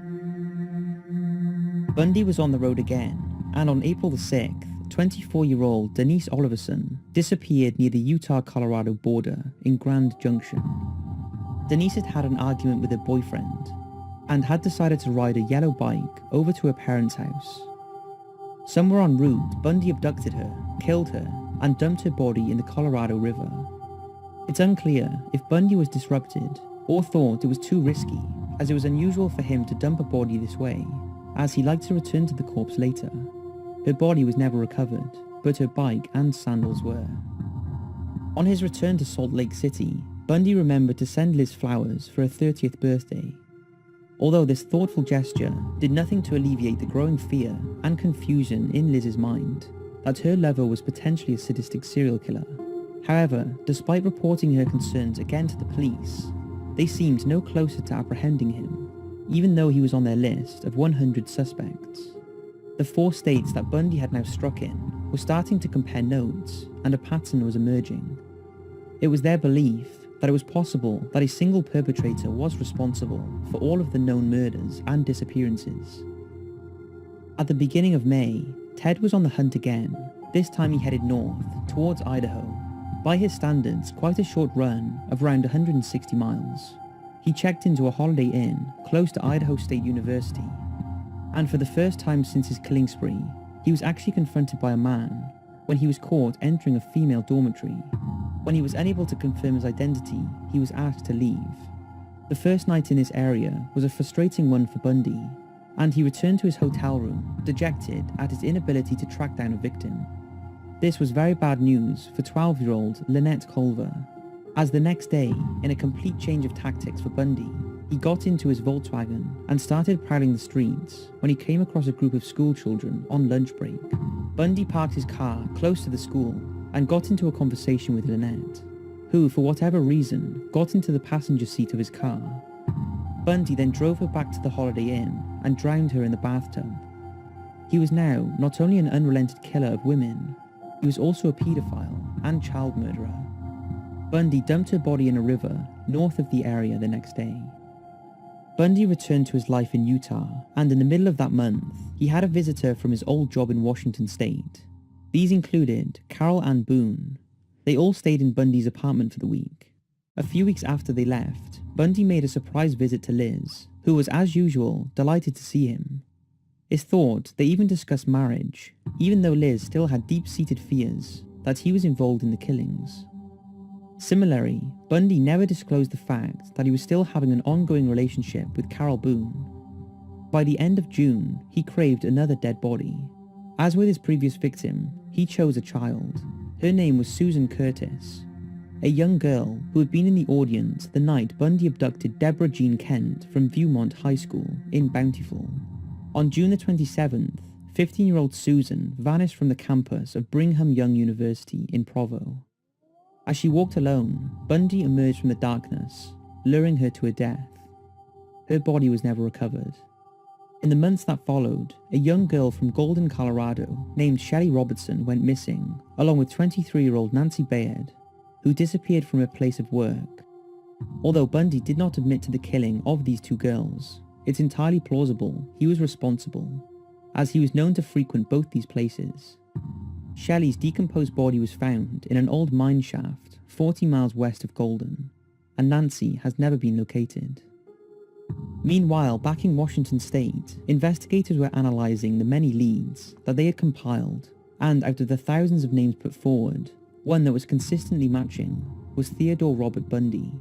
Bundy was on the road again, and on April the 6th, 24-year-old Denise Oliverson disappeared near the Utah-Colorado border in Grand Junction. Denise had had an argument with her boyfriend and had decided to ride a yellow bike over to her parents' house. Somewhere en route, Bundy abducted her, killed her, and dumped her body in the Colorado River. It's unclear if Bundy was disrupted or thought it was too risky, as it was unusual for him to dump a body this way, as he liked to return to the corpse later. Her body was never recovered, but her bike and sandals were. On his return to Salt Lake City, Bundy remembered to send Liz flowers for her 30th birthday. Although this thoughtful gesture did nothing to alleviate the growing fear and confusion in Liz's mind that her lover was potentially a sadistic serial killer. However, despite reporting her concerns again to the police, they seemed no closer to apprehending him, even though he was on their list of 100 suspects. The 4 states that Bundy had now struck in were starting to compare notes, and a pattern was emerging. It was their belief that it was possible that a single perpetrator was responsible for all of the known murders and disappearances. At the beginning of May, Ted was on the hunt again. This time he headed north, towards Idaho. By his standards, quite a short run of around 160 miles. He checked into a Holiday Inn close to Idaho State University. And for the first time since his killing spree, he was actually confronted by a man when he was caught entering a female dormitory. When he was unable to confirm his identity, he was asked to leave. The first night in this area was a frustrating one for Bundy, and he returned to his hotel room, dejected at his inability to track down a victim. This was very bad news for 12-year-old Lynette Culver, as the next day, in a complete change of tactics for Bundy, he got into his Volkswagen and started prowling the streets when he came across a group of school children on lunch break. Bundy parked his car close to the school and got into a conversation with Lynette, who, for whatever reason, got into the passenger seat of his car. Bundy then drove her back to the Holiday Inn and drowned her in the bathtub. He was now not only an unrelenting killer of women, he was also a paedophile and child murderer. Bundy dumped her body in a river north of the area the next day. Bundy returned to his life in Utah, and in the middle of that month, he had a visitor from his old job in Washington State. These included Carol Ann Boone. They all stayed in Bundy's apartment for the week. A few weeks after they left, Bundy made a surprise visit to Liz, who was as usual delighted to see him. It's thought they even discussed marriage, even though Liz still had deep-seated fears that he was involved in the killings. Similarly, Bundy never disclosed the fact that he was still having an ongoing relationship with Carol Boone. By the end of June, he craved another dead body. As with his previous victim, he chose a child. Her name was Susan Curtis, a young girl who had been in the audience the night Bundy abducted Deborah Jean Kent from Viewmont High School in Bountiful. On June the 27th, 15-year-old Susan vanished from the campus of Brigham Young University in Provo. As she walked alone, Bundy emerged from the darkness, luring her to her death. Her body was never recovered. In the months that followed, a young girl from Golden, Colorado, named Shelley Robertson went missing, along with 23-year-old Nancy Bayard, who disappeared from her place of work. Although Bundy did not admit to the killing of these two girls, it's entirely plausible he was responsible, as he was known to frequent both these places. Shelley's decomposed body was found in an old mine shaft 40 miles west of Golden, and Nancy has never been located. Meanwhile, back in Washington State, investigators were analysing the many leads that they had compiled, and out of the thousands of names put forward, one that was consistently matching was Theodore Robert Bundy.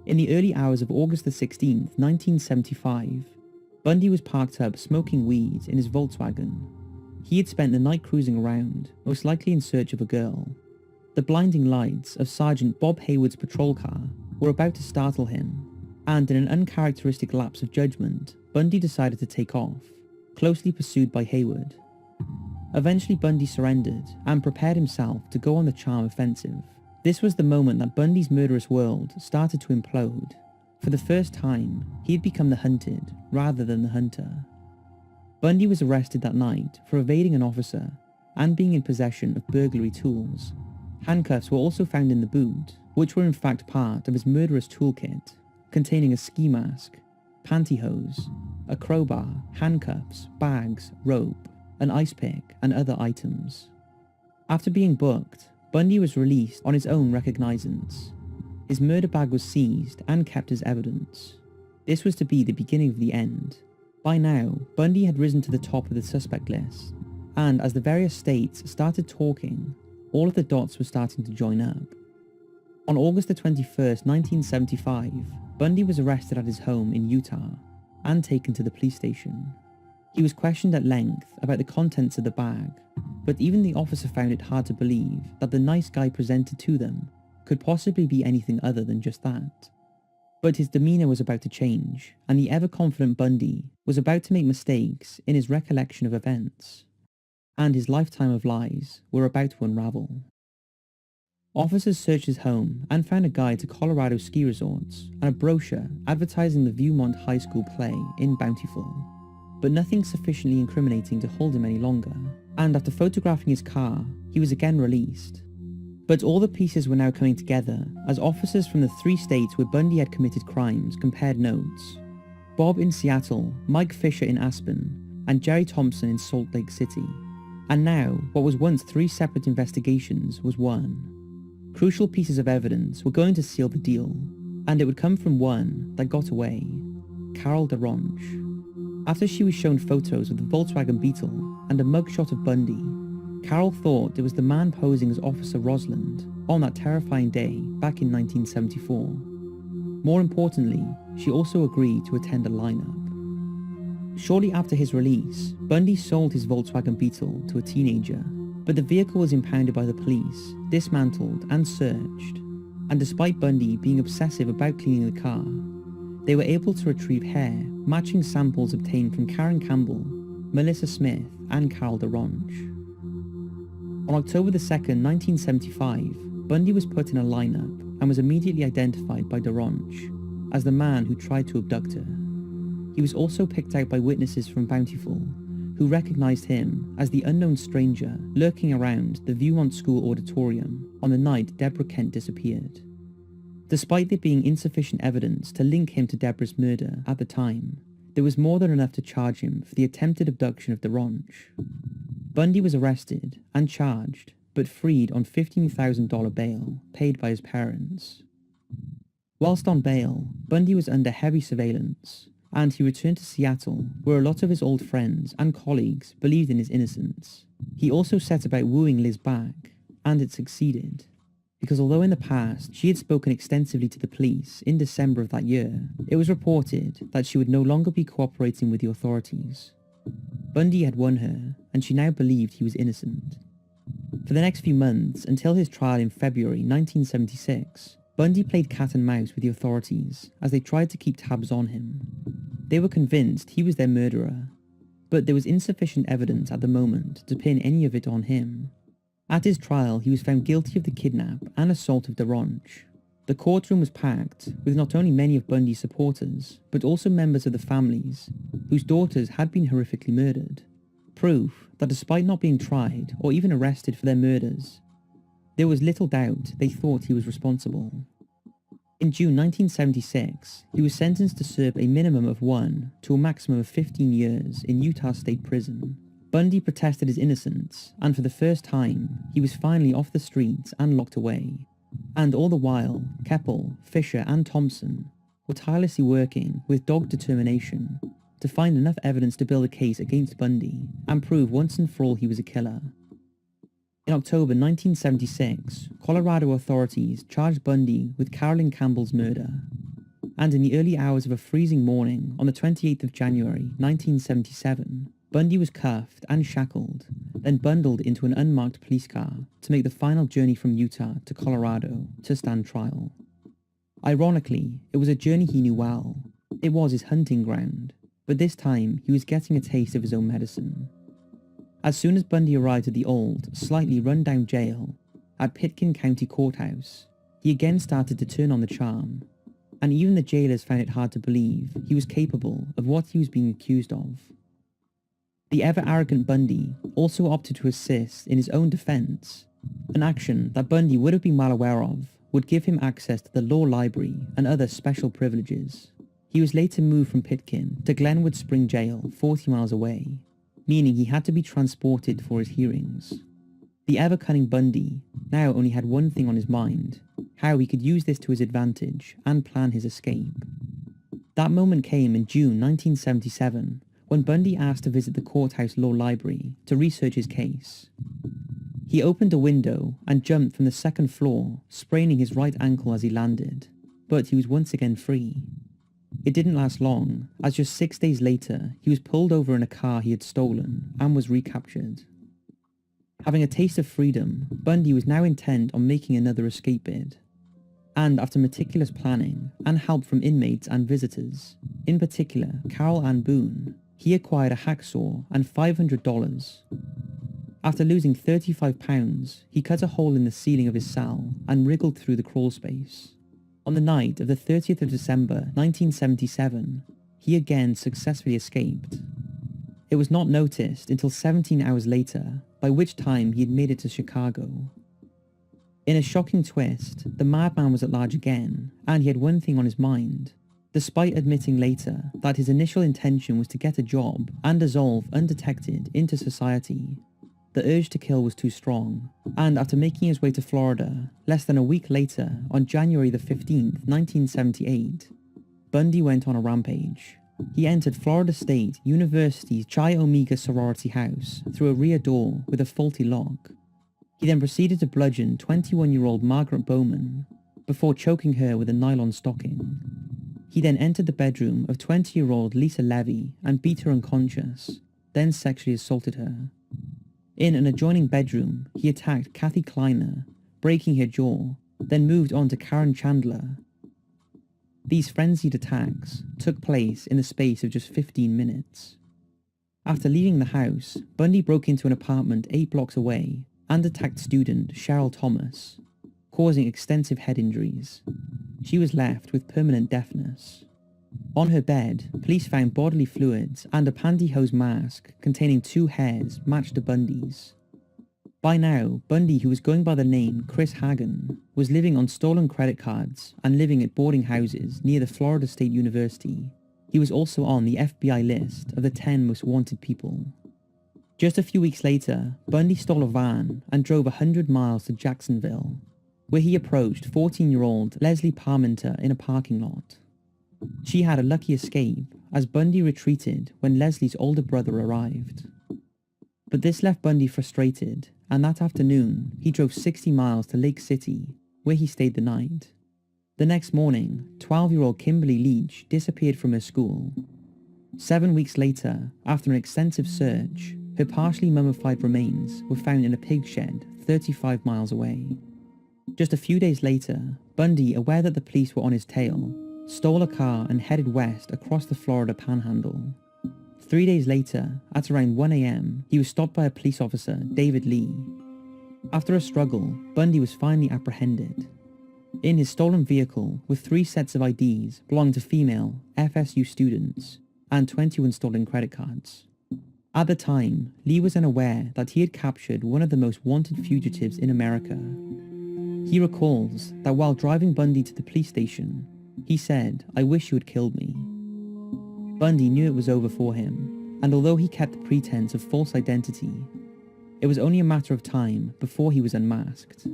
In the early hours of August the 16th, 1975, Bundy was parked up smoking weed in his Volkswagen. He had spent the night cruising around, most likely in search of a girl. The blinding lights of Sergeant Bob Hayward's patrol car were about to startle him, and in an uncharacteristic lapse of judgment, Bundy decided to take off, closely pursued by Hayward. Eventually Bundy surrendered and prepared himself to go on the charm offensive. This was the moment that Bundy's murderous world started to implode. For the first time, he had become the hunted rather than the hunter. Bundy was arrested that night for evading an officer and being in possession of burglary tools. Handcuffs were also found in the boot, which were in fact part of his murderous toolkit, containing a ski mask, pantyhose, a crowbar, handcuffs, bags, rope, an ice pick, and other items. After being booked, Bundy was released on his own recognizance. His murder bag was seized and kept as evidence. This was to be the beginning of the end. By now, Bundy had risen to the top of the suspect list, and as the various states started talking, all of the dots were starting to join up. On August the 21st, 1975, Bundy was arrested at his home in Utah and taken to the police station. He was questioned at length about the contents of the bag, but even the officer found it hard to believe that the nice guy presented to them could possibly be anything other than just that. But his demeanour was about to change, and the ever-confident Bundy was about to make mistakes in his recollection of events, and his lifetime of lies were about to unravel. Officers searched his home and found a guide to Colorado ski resorts and a brochure advertising the Viewmont High School play in Bountiful, but nothing sufficiently incriminating to hold him any longer, and after photographing his car, he was again released. But all the pieces were now coming together as officers from the 3 states where Bundy had committed crimes compared notes. Bob in Seattle, Mike Fisher in Aspen, and Jerry Thompson in Salt Lake City And now, what was once 3 separate investigations was one. Crucial pieces of evidence were going to seal the deal, and it would come from one that got away, Carol DeRonch. After she was shown photos of the Volkswagen Beetle and a mugshot of Bundy, Carol thought it was the man posing as Officer Rosalind on that terrifying day back in 1974. More importantly, she also agreed to attend a lineup. Shortly after his release, Bundy sold his Volkswagen Beetle to a teenager, but the vehicle was impounded by the police, dismantled and searched, and despite Bundy being obsessive about cleaning the car, they were able to retrieve hair matching samples obtained from Karen Campbell, Melissa Smith and Carol DeRonch. On October 2nd, 1975, Bundy was put in a lineup and was immediately identified by DeRonch as the man who tried to abduct her. He was also picked out by witnesses from Bountiful, who recognized him as the unknown stranger lurking around the Vermont School auditorium on the night Deborah Kent disappeared. Despite there being insufficient evidence to link him to Deborah's murder at the time, there was more than enough to charge him for the attempted abduction of DeRonch. Bundy was arrested and charged, but freed on $15,000 bail paid by his parents. Whilst on bail, Bundy was under heavy surveillance, and he returned to Seattle, where a lot of his old friends and colleagues believed in his innocence. He also set about wooing Liz back, and it succeeded, because although in the past she had spoken extensively to the police in December of that year, it was reported that she would no longer be cooperating with the authorities. Bundy had won her, and she now believed he was innocent. For the next few months, until his trial in February 1976, Bundy played cat and mouse with the authorities as they tried to keep tabs on him. They were convinced he was their murderer, but there was insufficient evidence at the moment to pin any of it on him. At his trial, he was found guilty of the kidnap and assault of DeRonch. The courtroom was packed with not only many of Bundy's supporters, but also members of the families whose daughters had been horrifically murdered. Proof that despite not being tried or even arrested for their murders, there was little doubt they thought he was responsible. In June 1976, he was sentenced to serve a minimum of 1 to a maximum of 15 years in Utah State Prison. Bundy protested his innocence, and for the first time, he was finally off the streets and locked away. And all the while, Keppel, Fisher and Thompson were tirelessly working with dogged determination to find enough evidence to build a case against Bundy and prove once and for all he was a killer. In October 1976, Colorado authorities charged Bundy with Carolyn Campbell's murder, and in the early hours of a freezing morning on the 28th of January 1977, Bundy was cuffed and shackled, then bundled into an unmarked police car to make the final journey from Utah to Colorado to stand trial. Ironically, it was a journey he knew well. It was his hunting ground, but this time he was getting a taste of his own medicine. As soon as Bundy arrived at the old, slightly run-down jail at Pitkin County Courthouse, he again started to turn on the charm, and even the jailers found it hard to believe he was capable of what he was being accused of. The ever-arrogant Bundy also opted to assist in his own defense, an action that Bundy would have been well aware of would give him access to the law library and other special privileges. He was later moved from Pitkin to Glenwood Spring Jail 40 miles away, meaning he had to be transported for his hearings. The ever-cunning Bundy now only had one thing on his mind: how he could use this to his advantage and plan his escape. That moment came in June 1977, when Bundy asked to visit the courthouse law library to research his case. He opened a window and jumped from the second floor, spraining his right ankle as he landed, but he was once again free. It didn't last long, as just 6 days later, he was pulled over in a car he had stolen and was recaptured. Having a taste of freedom, Bundy was now intent on making another escape bid. And after meticulous planning and help from inmates and visitors, in particular Carol Ann Boone, he acquired a hacksaw and $500. After losing £35, he cut a hole in the ceiling of his cell and wriggled through the crawl space. On the night of the 30th of December 1977, he again successfully escaped. It was not noticed until 17 hours later, by which time he had made it to Chicago. In a shocking twist, the madman was at large again, and he had one thing on his mind. Despite admitting later that his initial intention was to get a job and dissolve undetected into society, the urge to kill was too strong, and after making his way to Florida, less than a week later, on January the 15th, 1978, Bundy went on a rampage. He entered Florida State University's Chi Omega sorority house through a rear door with a faulty lock. He then proceeded to bludgeon 21-year-old Margaret Bowman before choking her with a nylon stocking. He then entered the bedroom of 20-year-old Lisa Levy and beat her unconscious, then sexually assaulted her. In an adjoining bedroom, he attacked Kathy Kleiner, breaking her jaw, then moved on to Karen Chandler. These frenzied attacks took place in the space of just 15 minutes. After leaving the house, Bundy broke into an apartment 8 blocks away and attacked student Cheryl Thomas, causing extensive head injuries. She was left with permanent deafness. On her bed, police found bodily fluids and a pantyhose mask containing 2 hairs matched to Bundy's. By now, Bundy, who was going by the name Chris Hagen, was living on stolen credit cards and living at boarding houses near the Florida State University. He was also on the FBI list of the 10 most wanted people. Just a few weeks later, Bundy stole a van and drove 100 miles to Jacksonville, where he approached 14-year-old Leslie Parmenter in a parking lot. She had a lucky escape, as Bundy retreated when Leslie's older brother arrived. But this left Bundy frustrated, and that afternoon, he drove 60 miles to Lake City, where he stayed the night. The next morning, 12-year-old Kimberly Leach disappeared from her school. 7 weeks later, after an extensive search, her partially mummified remains were found in a pig shed 35 miles away. Just a few days later, Bundy, aware that the police were on his tail, stole a car and headed west across the Florida Panhandle. 3 days later, at around 1 a.m., he was stopped by a police officer, David Lee. After a struggle, Bundy was finally apprehended. In his stolen vehicle were 3 sets of IDs belonging to female FSU students and 21 stolen credit cards. At the time, Lee was unaware that he had captured one of the most wanted fugitives in America. He recalls that while driving Bundy to the police station, he said, "I wish you had killed me." Bundy knew it was over for him, and although he kept the pretense of false identity, it was only a matter of time before he was unmasked.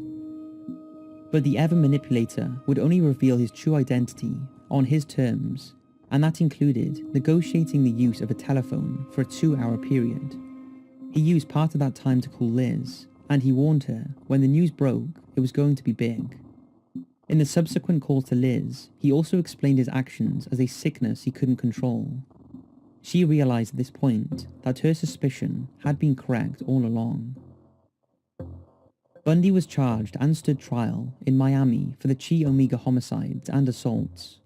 But the ever-manipulator would only reveal his true identity on his terms, and that included negotiating the use of a telephone for a 2-hour period. He used part of that time to call Liz, and he warned her when the news broke it was going to be big. In the subsequent calls to Liz, he also explained his actions as a sickness he couldn't control. She realized at this point that her suspicion had been correct all along. Bundy was charged and stood trial in Miami for the Chi Omega homicides and assaults.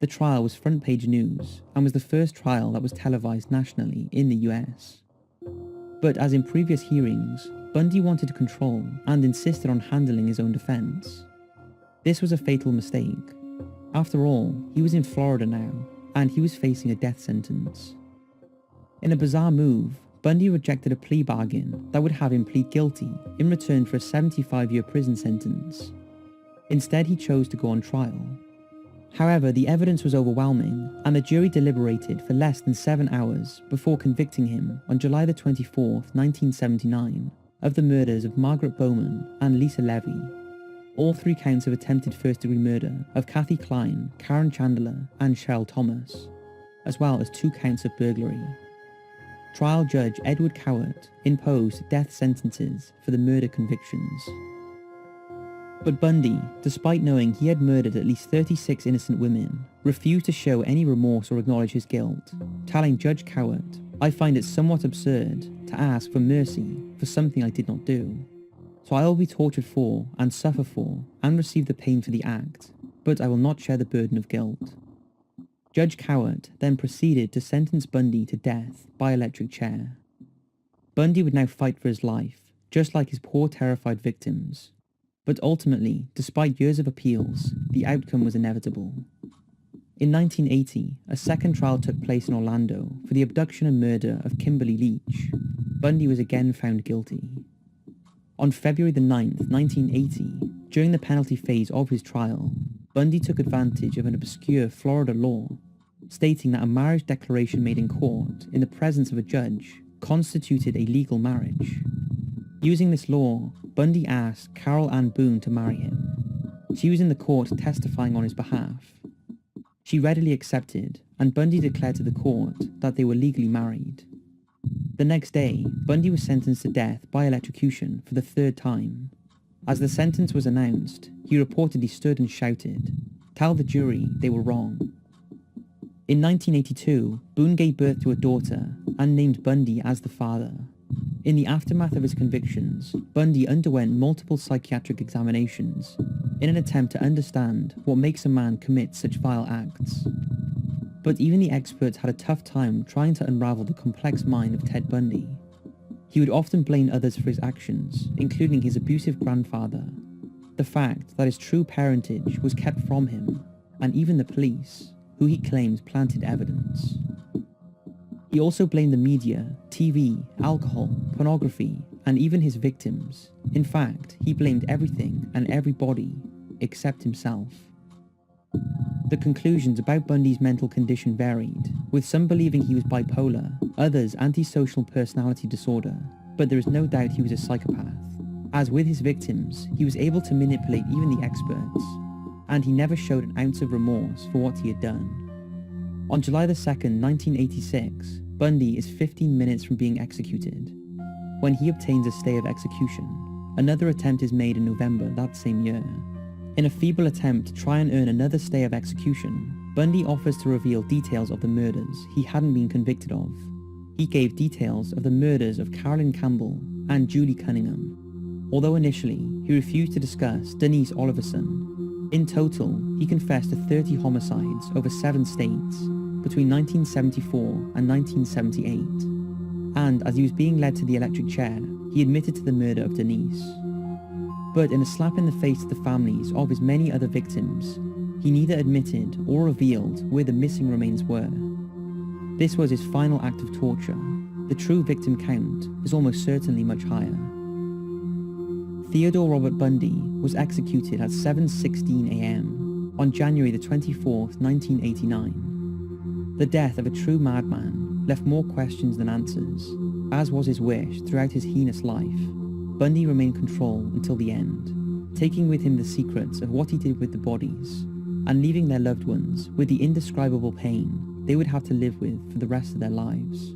The trial was front-page news and was the first trial that was televised nationally in the US. But as in previous hearings, Bundy wanted control and insisted on handling his own defense. This was a fatal mistake. After all, he was in Florida now, and he was facing a death sentence. In a bizarre move, Bundy rejected a plea bargain that would have him plead guilty in return for a 75-year prison sentence. Instead, he chose to go on trial. However, the evidence was overwhelming, and the jury deliberated for less than 7 hours before convicting him on July the 24th, 1979, of the murders of Margaret Bowman and Lisa Levy. All 3 counts of attempted first-degree murder of Kathy Klein, Karen Chandler, and Cheryl Thomas, as well as 2 counts of burglary. Trial judge Edward Cowart imposed death sentences for the murder convictions. But Bundy, despite knowing he had murdered at least 36 innocent women, refused to show any remorse or acknowledge his guilt, telling Judge Cowart, "I find it somewhat absurd to ask for mercy for something I did not do. So I will be tortured for, and suffer for, and receive the pain for the act, but I will not share the burden of guilt." Judge Cowart then proceeded to sentence Bundy to death by electric chair. Bundy would now fight for his life, just like his poor terrified victims. But ultimately, despite years of appeals, the outcome was inevitable. In 1980, a second trial took place in Orlando for the abduction and murder of Kimberly Leach. Bundy was again found guilty. On February the 9th, 1980, during the penalty phase of his trial, Bundy took advantage of an obscure Florida law, stating that a marriage declaration made in court in the presence of a judge constituted a legal marriage. Using this law, Bundy asked Carol Ann Boone to marry him. She was in the court testifying on his behalf. She readily accepted, and Bundy declared to the court that they were legally married. The next day, Bundy was sentenced to death by electrocution for the third time. As the sentence was announced, he reportedly stood and shouted, "Tell the jury they were wrong." In 1982, Boone gave birth to a daughter and named Bundy as the father. In the aftermath of his convictions, Bundy underwent multiple psychiatric examinations in an attempt to understand what makes a man commit such vile acts. But even the experts had a tough time trying to unravel the complex mind of Ted Bundy. He would often blame others for his actions, including his abusive grandfather, the fact that his true parentage was kept from him, and even the police, who he claims planted evidence. He also blamed the media, TV, alcohol, pornography, and even his victims. In fact, he blamed everything and everybody except himself. The conclusions about Bundy's mental condition varied, with some believing he was bipolar, others antisocial personality disorder, but there is no doubt he was a psychopath. As with his victims, he was able to manipulate even the experts, and he never showed an ounce of remorse for what he had done. On July 2nd, 1986, Bundy is 15 minutes from being executed. When he obtains a stay of execution, another attempt is made in November that same year. In a feeble attempt to try and earn another stay of execution, Bundy offers to reveal details of the murders he hadn't been convicted of. He gave details of the murders of Carolyn Campbell and Julie Cunningham, although initially he refused to discuss Denise Oliverson. In total, he confessed to 30 homicides over 7 states between 1974 and 1978, and as he was being led to the electric chair, he admitted to the murder of Denise. But in a slap in the face to the families of his many other victims, he neither admitted or revealed where the missing remains were. This was his final act of torture. The true victim count is almost certainly much higher. Theodore Robert Bundy was executed at 7:16 a.m. on January the 24th, 1989. The death of a true madman left more questions than answers. As was his wish throughout his heinous life, Bundy remained in control until the end, taking with him the secrets of what he did with the bodies, and leaving their loved ones with the indescribable pain they would have to live with for the rest of their lives.